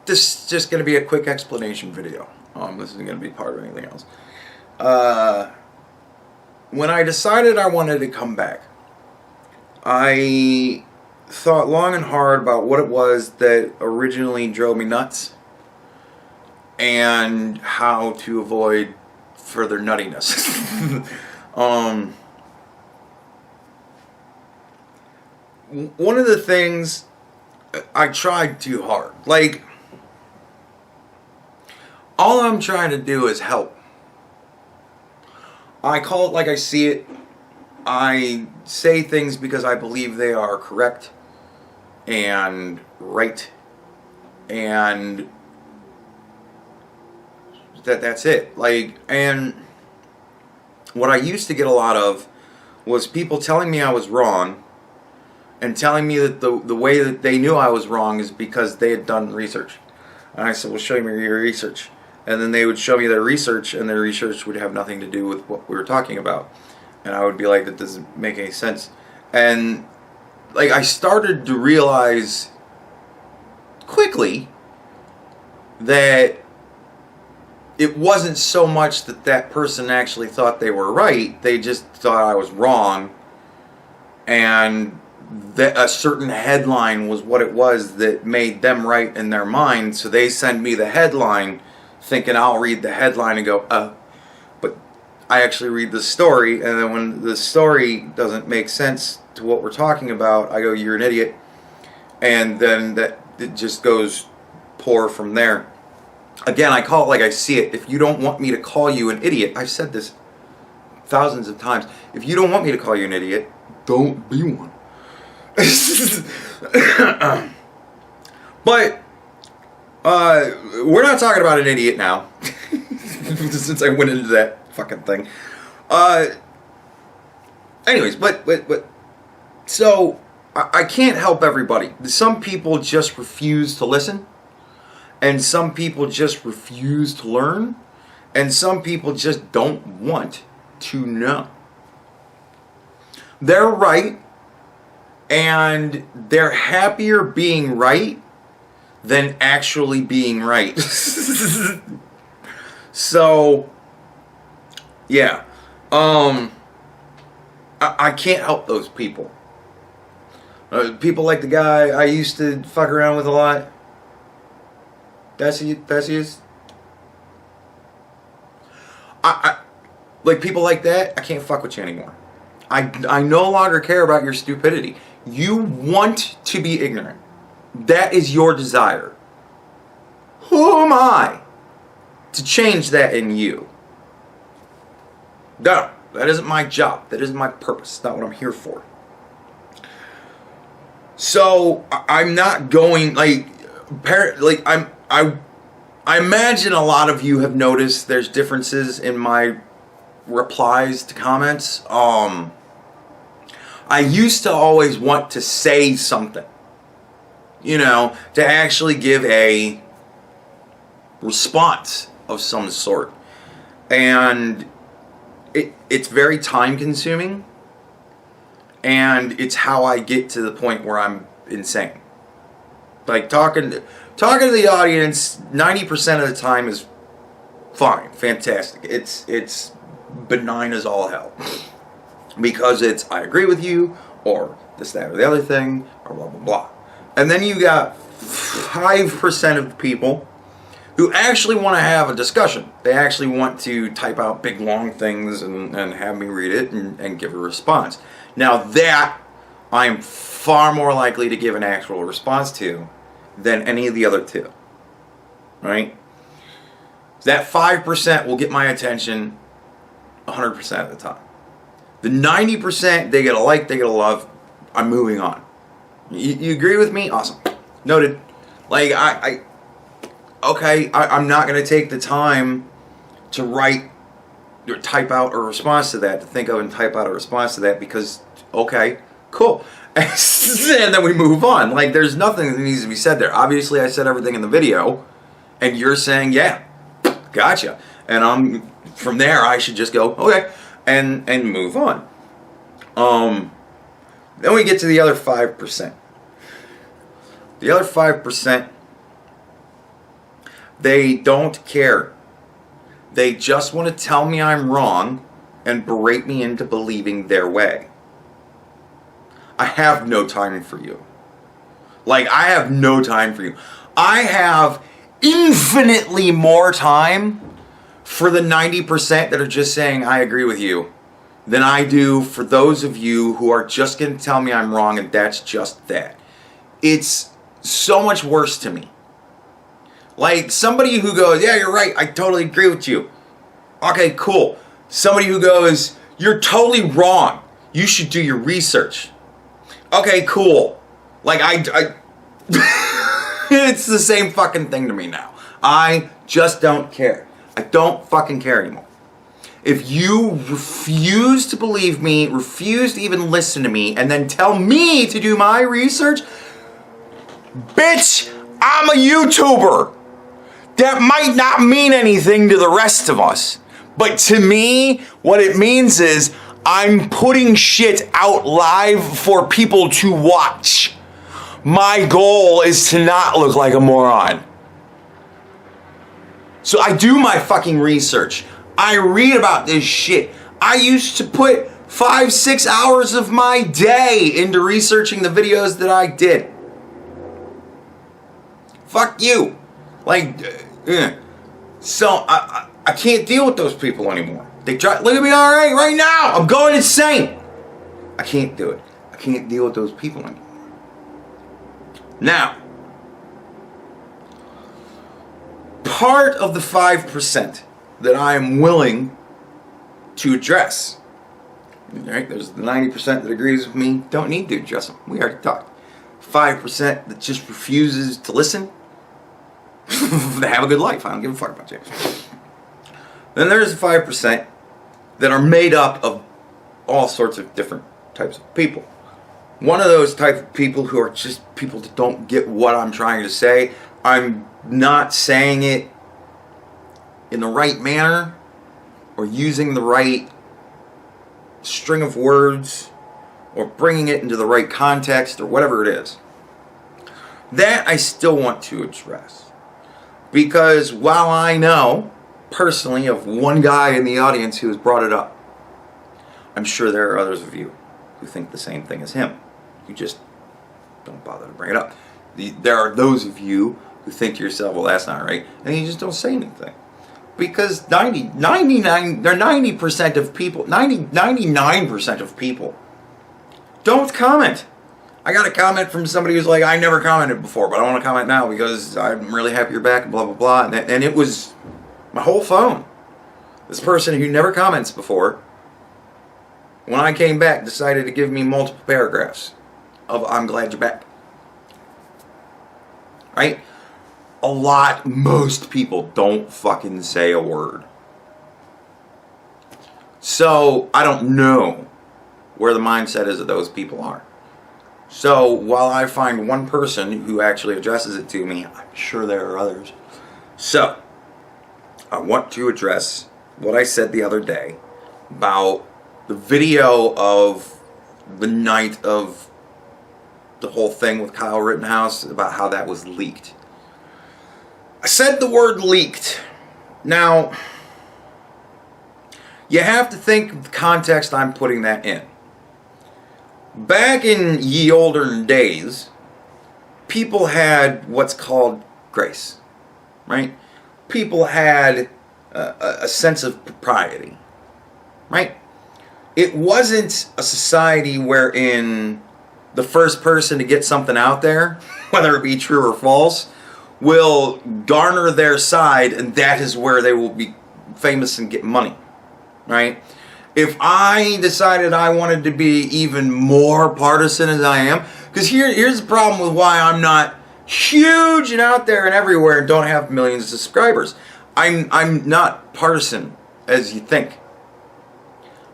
this is just going to be a quick explanation video. This isn't going to be part of anything else. When I decided I wanted to come back, I thought long and hard about what it was that originally drove me nuts and how to avoid further nuttiness. One of the things I tried too hard, like, all I'm trying to do is help. I call it like I see it. I say things because I believe they are correct and right, and that's it. Like, and what I used to get a lot of was people telling me I was wrong and telling me that the way that they knew I was wrong is because they had done research. And I said, well, show me your research. And then they would show me their research, and their research would have nothing to do with what we were talking about. And I would be like, that doesn't make any sense. And like, I started to realize quickly that it wasn't so much that that person actually thought they were right. They just thought I was wrong. And that a certain headline was what it was that made them right in their mind. So they send me the headline thinking I'll read the headline and go, but I actually read the story, and then when the story doesn't make sense to what we're talking about, I go, you're an idiot, and then that it just goes poor from there. Again, I call it like I see it. If you don't want me to call you an idiot, I've said this thousands of times, if you don't want me to call you an idiot, don't be one. But we're not talking about an idiot now. Since I went into that fucking thing. Anyways, but so I can't help everybody. Some people just refuse to listen, and some people just refuse to learn, and some people just don't want to know. They're right, and they're happier being right than actually being right. So, yeah. I can't help those people. People like the guy I used to fuck around with a lot. That's he is. I like people like that. I can't fuck with you anymore. I no longer care about your stupidity. You want to be ignorant. That is your desire. Who am I to change that in you? No, that isn't my job. That isn't my purpose. It's not what I'm here for. So I'm not going I imagine a lot of you have noticed there's differences in my replies to comments. I used to always want to say something, to actually give a response of some sort, and it's very time consuming, and it's how I get to the point where I'm insane. Like talking to the audience 90% of the time is fine, fantastic. It's benign as all hell, because it's I agree with you, or this, that, or the other thing, or blah blah blah. And then you got 5% of the people who actually want to have a discussion. They actually want to type out big long things and have me read it and give a response. Now that I am far more likely to give an actual response to than any of the other two. Right? That 5% will get my attention 100% of the time. The 90%, they get a like, they get a love, I'm moving on. You agree with me? Awesome. Noted. Like, I'm not going to take the time to write or type out a response to that, to think of and type out a response to that, because, okay, cool. And then we move on. Like, there's nothing that needs to be said there. Obviously, I said everything in the video, and you're saying, yeah, gotcha. And from there, I should just go, okay, and move on. Then we get to the other 5%. The other 5%, They don't care. They just want to tell me I'm wrong and berate me into believing their way. I have no time for you. Like, I have no time for you. I have infinitely more time for the 90% that are just saying, I agree with you, than I do for those of you who are just going to tell me I'm wrong, and that's just that. It's so much worse to me. Like, somebody who goes, yeah, you're right, I totally agree with you. Okay, cool. Somebody who goes, you're totally wrong, you should do your research. Okay, cool. Like, I it's the same fucking thing to me now. I just don't care. I don't fucking care anymore. If you refuse to believe me, refuse to even listen to me, and then tell me to do my research, bitch, I'm a YouTuber. That might not mean anything to the rest of us. But to me, what it means is I'm putting shit out live for people to watch. My goal is to not look like a moron. So I do my fucking research. I read about this shit. I used to put 5-6 hours of my day into researching the videos that I did. Fuck you. Like, so I can't deal with those people anymore. They try, look at me alright right now. I'm going insane. I can't do it. I can't deal with those people anymore. Now, part of the 5% that I am willing to address, right? There's the 90% that agrees with me, don't need to address them. We already talked. 5% that just refuses to listen, they have a good life. I don't give a fuck about you. Then there's the 5% that are made up of all sorts of different types of people. One of those type of people who are just people that don't get what I'm trying to say. I'm not saying it in the right manner or using the right string of words or bringing it into the right context or whatever it is. That I still want to address. Because while I know personally of one guy in the audience who has brought it up, I'm sure there are others of you who think the same thing as him. You just don't bother to bring it up. There are those of you who think to yourself, well, that's not right, and you just don't say anything. Because 90% of people, 99% of people don't comment. I got a comment from somebody who's like, I never commented before, but I want to comment now because I'm really happy you're back, and blah, blah, blah. And it was my whole phone. This person who never comments before, when I came back, decided to give me multiple paragraphs of I'm glad you're back. Right? Most people don't fucking say a word. So, I don't know where the mindset is of those people are. So, while I find one person who actually addresses it to me, I'm sure there are others. So, I want to address what I said the other day about the video of the night of the whole thing with Kyle Rittenhouse, about how that was leaked. I said the word leaked. Now, you have to think of the context I'm putting that in. Back in ye olden days, people had what's called grace, right? People had a sense of propriety, right? It wasn't a society wherein the first person to get something out there, whether it be true or false, will garner their side, and that is where they will be famous and get money, right? If I decided I wanted to be even more partisan as I am, because here's the problem with why I'm not huge and out there and everywhere and don't have millions of subscribers. I'm not partisan as you think.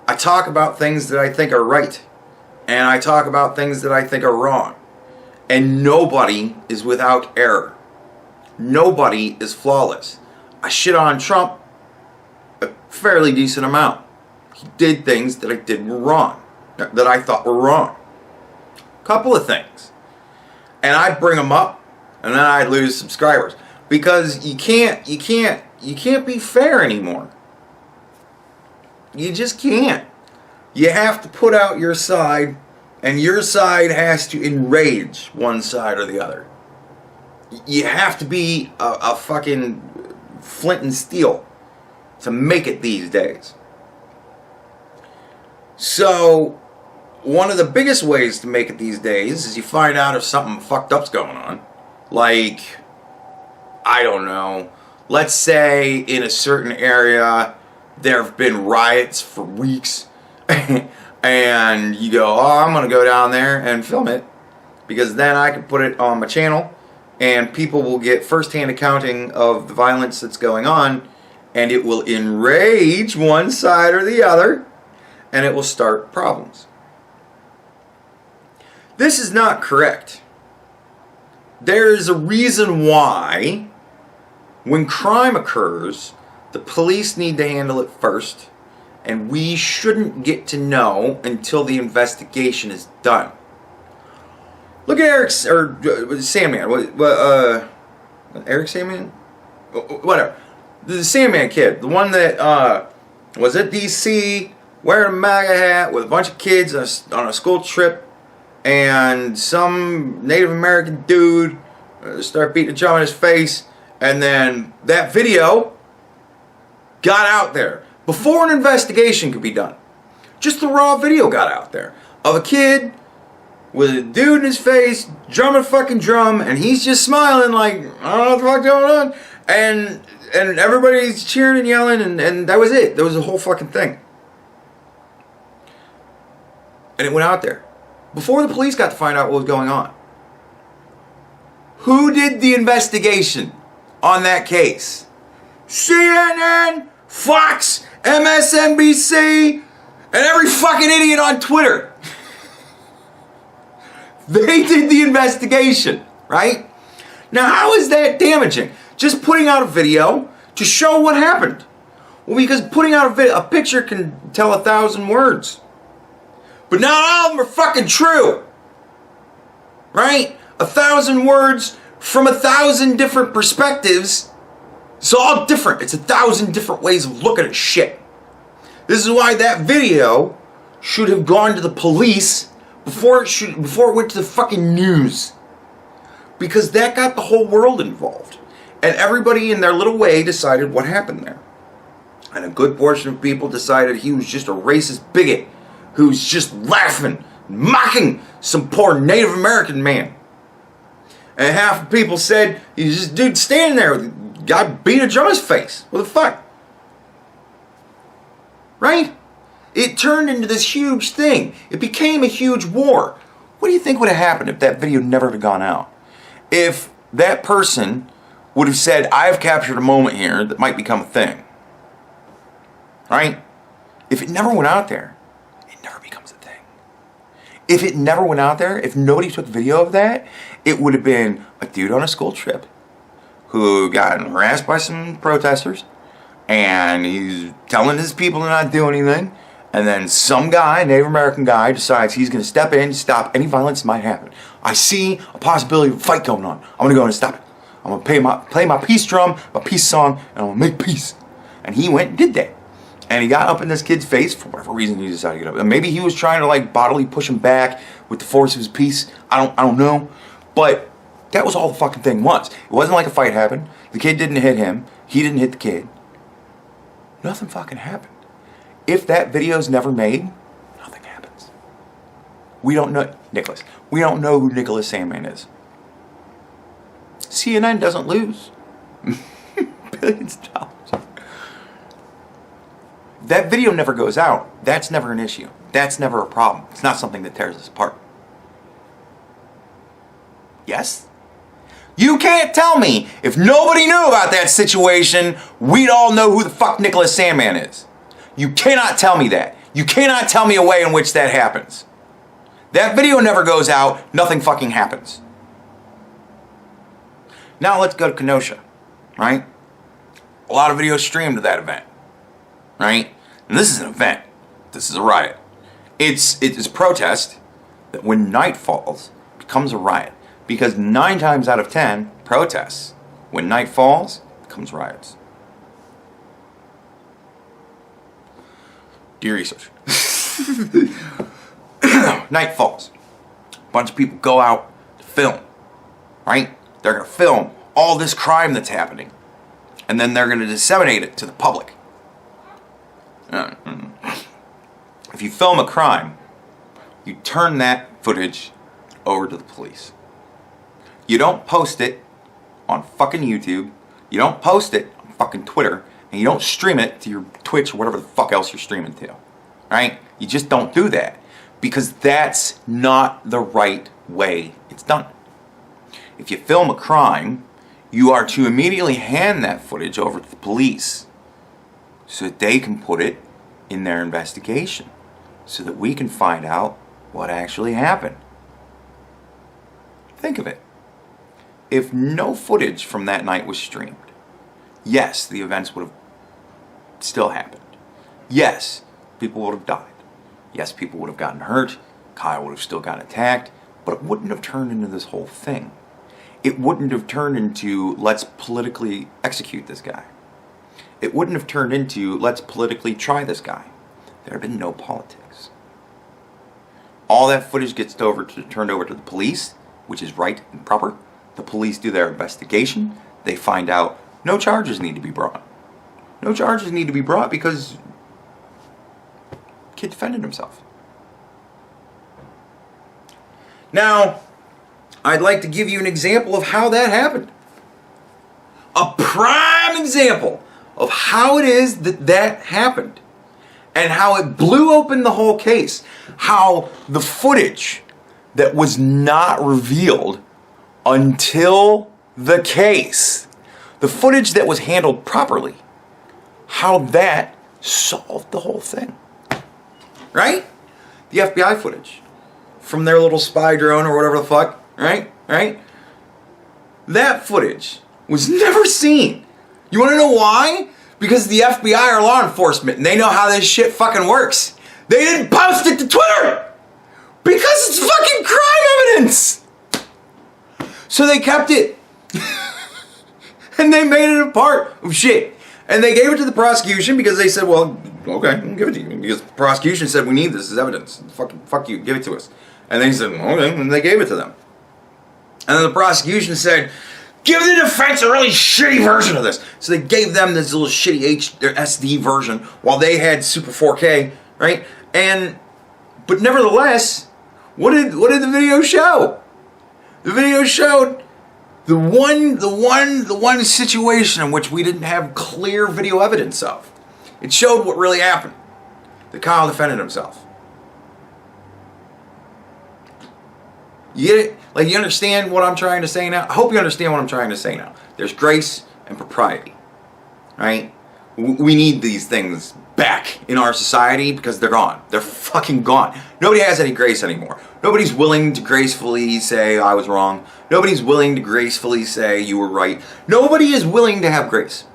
I talk about things that I think are right, and I talk about things that I think are wrong. And nobody is without error. Nobody is flawless. I shit on Trump a fairly decent amount. He did things that I did were wrong, that I thought were wrong. Couple of things. And I'd bring them up, and then I'd lose subscribers. because you can't be fair anymore. You just can't. You have to put out your side, and your side has to enrage one side or the other. You have to be a fucking flint and steel to make it these days. So, one of the biggest ways to make it these days is you find out if something fucked up's going on. Like, I don't know, let's say in a certain area there have been riots for weeks and you go, oh, I'm going to go down there and film it because then I can put it on my channel and people will get first-hand accounting of the violence that's going on, and it will enrage one side or the other, and it will start problems. This is not correct. There is a reason why when crime occurs, the police need to handle it first, and we shouldn't get to know until the investigation is done. Look at Eric's, or Sandman, Eric Sandman? Whatever. The Sandman kid, the one that was at DC wearing a MAGA hat with a bunch of kids on a school trip, and some Native American dude started beating a drum in his face, and then that video got out there before an investigation could be done. Just the raw video got out there of a kid with a dude in his face drumming a fucking drum, and he's just smiling like, I don't know what the fuck's going on, and everybody's cheering and yelling, and that was it. That was the whole fucking thing. And it went out there before the police got to find out what was going on. Who did the investigation on that case? CNN, Fox, MSNBC, and every fucking idiot on Twitter. They did the investigation, right? Now, how is that damaging? Just putting out a video to show what happened. Well, because putting out a picture can tell 1,000 words. But not all of them are fucking true. Right? 1,000 words from 1,000 different perspectives. It's all different. It's 1,000 different ways of looking at shit. This is why that video should have gone to the police before it went to the fucking news. Because that got the whole world involved. And everybody in their little way decided what happened there. And a good portion of people decided he was just a racist bigot who's just laughing, mocking some poor Native American man. And half the people said he's just a dude standing there with a guy beat a drum in his face. What the fuck? Right? It turned into this huge thing. It became a huge war. What do you think would have happened if that video never had gone out? If that person would have said, I have captured a moment here that might become a thing. Right? If it never went out there, it never becomes a thing. If it never went out there, if nobody took video of that, it would have been a dude on a school trip who got harassed by some protesters, and he's telling his people to not do anything, and then some guy, Native American guy, decides he's going to step in to stop any violence that might happen. I see a possibility of a fight going on. I'm going to go in and stop it. I'm going to play my peace drum, my peace song, and I'm going to make peace. And he went and did that. And he got up in this kid's face for whatever reason he decided to get up. And maybe he was trying to like bodily push him back with the force of his peace. I don't know. But that was all the fucking thing was. It wasn't like a fight happened. The kid didn't hit him. He didn't hit the kid. Nothing fucking happened. If that video's never made, nothing happens. We don't know, Nicholas. We don't know who Nicholas Sandman is. CNN doesn't lose billions of dollars. That video never goes out. That's never an issue. That's never a problem. It's not something that tears us apart. Yes? You can't tell me if nobody knew about that situation, we'd all know who the fuck Nicholas Sandman is. You cannot tell me that. You cannot tell me a way in which that happens. That video never goes out, nothing fucking happens. Now let's go to Kenosha, right? A lot of videos streamed to that event, right? And this is an event. This is a riot. It is protest that when night falls becomes a riot. Because 9 times out of 10, protests, When night falls, comes riots. Do your research. Night falls. A bunch of people go out to film, right? They're going to film all this crime that's happening. And then they're going to disseminate it to the public. If you film a crime, you turn that footage over to the police. You don't post it on fucking YouTube. You don't post it on fucking Twitter. And you don't stream it to your Twitch or whatever the fuck else you're streaming to. Right? You just don't do that. Because that's not the right way it's done. If you film a crime, you are to immediately hand that footage over to the police so that they can put it in their investigation so that we can find out what actually happened. Think of it. If no footage from that night was streamed, yes, the events would have still happened. Yes, people would have died. Yes, people would have gotten hurt. Kyle would have still gotten attacked. But it wouldn't have turned into this whole thing. It wouldn't have turned into, let's politically execute this guy. It wouldn't have turned into, let's politically try this guy. There would have been no politics. All that footage gets turned over to the police, which is right and proper. The police do their investigation. They find out no charges need to be brought. No charges need to be brought because the kid defended himself. Now, I'd like to give you an example of how that happened. A prime example of how it is that that happened. And how it blew open the whole case. How the footage that was not revealed until the case, the footage that was handled properly, how that solved the whole thing. Right? The FBI footage from their little spy drone or whatever the fuck, right? That footage was never seen. You want to know why? Because the FBI are law enforcement and they know how this shit fucking works. They didn't post it to Twitter because it's fucking crime evidence. So they kept it. And they made it a part of shit. And they gave it to the prosecution because they said, well, okay, we'll give it to you. Because the prosecution said, we need this as evidence. Fuck you, give it to us. And they said, okay, and they gave it to them. And then the prosecution said, give the defense a really shitty version of this. So they gave them this little shitty SD version while they had Super 4K, right? But nevertheless, what did the video show? The video showed the one situation in which we didn't have clear video evidence of. It showed what really happened. That Kyle defended himself. You get it? Like, you understand what I'm trying to say now? I hope you understand what I'm trying to say now. There's grace and propriety. Right? We need these things back in our society because they're gone. They're fucking gone. Nobody has any grace anymore. Nobody's willing to gracefully say, I was wrong. Nobody's willing to gracefully say, you were right. Nobody is willing to have grace.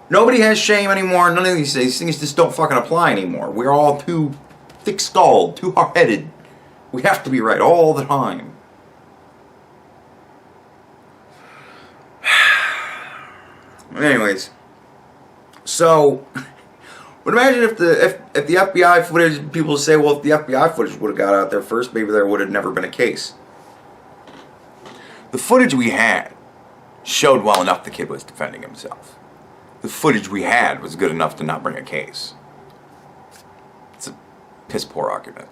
Nobody has shame anymore. None of these things just don't fucking apply anymore. We're all too thick-skulled, too hard-headed. We have to be right all the time. Anyways, so, but imagine if the FBI footage, people say, well, if the FBI footage would have got out there first, maybe there would have never been a case. The footage we had showed well enough the kid was defending himself. The footage we had was good enough to not bring a case. It's a piss poor argument.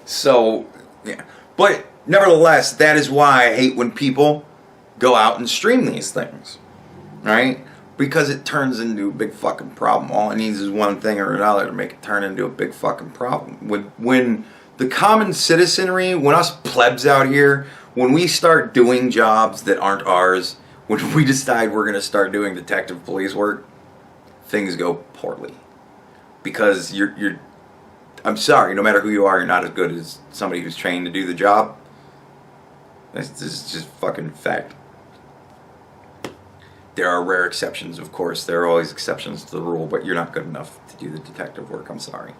So, yeah. But nevertheless, that is why I hate when people go out and stream these things. Right? Because it turns into a big fucking problem. All it needs is one thing or another to make it turn into a big fucking problem. When the common citizenry, when us plebs out here, when we start doing jobs that aren't ours, when we decide we're going to start doing detective police work, things go poorly. Because you're I'm sorry, no matter who you are, you're not as good as somebody who's trained to do the job. This is just fucking fact. There are rare exceptions, of course. There are always exceptions to the rule, but you're not good enough to do the detective work. I'm sorry.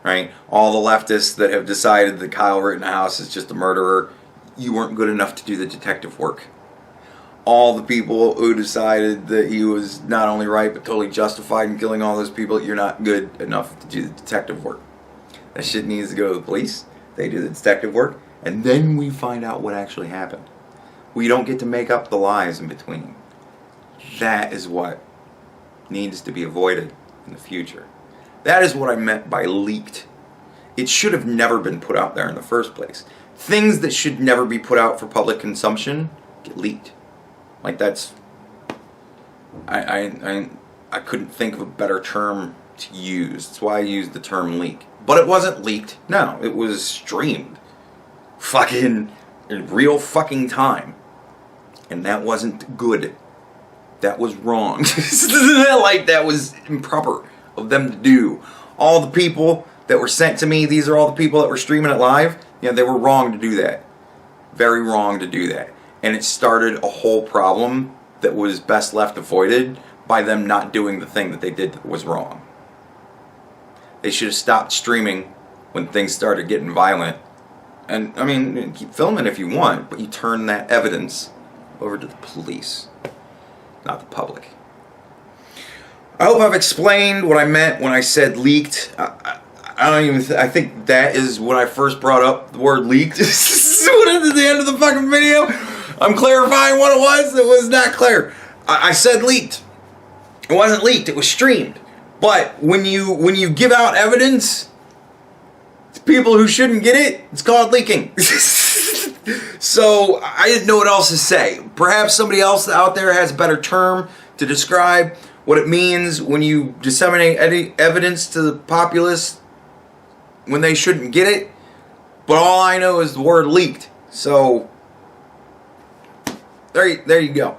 Right? All the leftists that have decided that Kyle Rittenhouse is just a murderer, you weren't good enough to do the detective work. all the people who decided that he was not only right but totally justified in killing all those people, you're not good enough to do the detective work. That shit needs to go to the police. They do the detective work, and then we find out what actually happened. We don't get to make up the lies in between. That is what needs to be avoided in the future. That is what I meant by leaked. It should have never been put out there in the first place. Things that should never be put out for public consumption get leaked. Like that's... I couldn't think of a better term to use. That's why I used the term leak. But it wasn't leaked. No, it was streamed. Fucking in real fucking time. And that wasn't good. That was wrong. Like, that was improper of them to do. All the people that were sent to me, these are all the people that were streaming it live. Yeah, they were wrong to do that. Very wrong to do that. And it started a whole problem that was best left avoided by them not doing the thing that they did that was wrong. They should have stopped streaming when things started getting violent. And, I mean, keep filming if you want, but you turn that evidence over to the police, not the public. I hope I've explained what I meant when I said leaked. I think that is when I first brought up the word leaked. What is at the end of the fucking video? I'm clarifying what it was that was not clear. I said leaked. It wasn't leaked, it was streamed. But when you give out evidence to people who shouldn't get it, it's called leaking. So I didn't know what else to say. Perhaps somebody else out there has a better term to describe what it means when you disseminate evidence to the populace when they shouldn't get it. But all I know is the word leaked. So there you go.